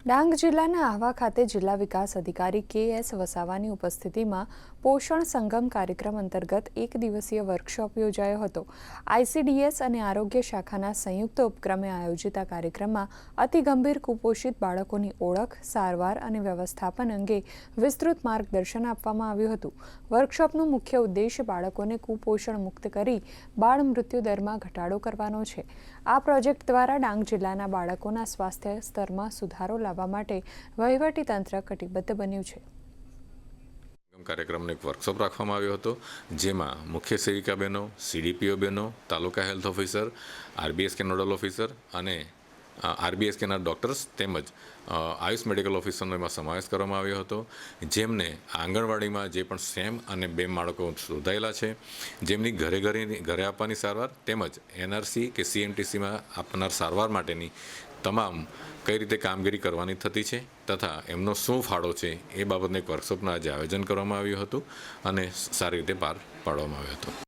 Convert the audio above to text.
ડાંગ જિલ્લાના આહવા ખાતે જિલ્લા વિકાસ અધિકારી કે.એસ. વસાવાની ઉપસ્થિતિમાં પોષણ સંગમ કાર્યક્રમ અંતર્ગત એક દિવસીય વર્કશોપ યોજાયો હતો. આઈસીડીએસ અને આરોગ્ય શાખાના સંયુક્ત ઉપક્રમે આયોજિત આ કાર્યક્રમમાં અતિ ગંભીર કુપોષિત બાળકોની ઓળખ, સારવાર અને વ્યવસ્થાપન અંગે વિસ્તૃત માર્ગદર્શન આપવામાં આવ્યું હતું. વર્કશોપનો મુખ્ય ઉદ્દેશ બાળકોને કુપોષણ મુક્ત કરી બાળ મૃત્યુ દરમાં ઘટાડો કરવાનો છે. આ પ્રોજેક્ટ દ્વારા ડાંગ જિલ્લાના બાળકોના સ્વાસ્થ્ય સ્તરમાં સુધારો લાવવા માટે વહીવટીતંત્ર કટિબદ્ધ બન્યું છે. કાર્યક્રમનો એક વર્કશોપ રાખવામાં આવ્યો હતો, જેમાં મુખ્ય સેવિકા બહેનો, સીડીપીઓ બહેનો, taluka health officer, RBSK nodal officer અને આરબીએસકેના ડૉક્ટર્સ તેમજ આયુષ મેડિકલ ઓફિસરનો એમાં સમાવેશ કરવામાં આવ્યો હતો, જેમને આંગણવાડીમાં જે પણ સેમ અને બેમ બાળકો શોધાયેલા છે, જેમની ઘરે આપવાની સારવાર તેમજ એનઆરસી કે સીએમટીસીમાં આપનાર સારવાર માટેની તમામ કઈ રીતે કામગીરી કરવાની થતી છે તથા એમનો શું ફાળો છે એ બાબતનું એક વર્કશોપનું આજે આયોજન કરવામાં આવ્યું હતું અને સારી રીતે પાર પાડવામાં આવ્યો હતો.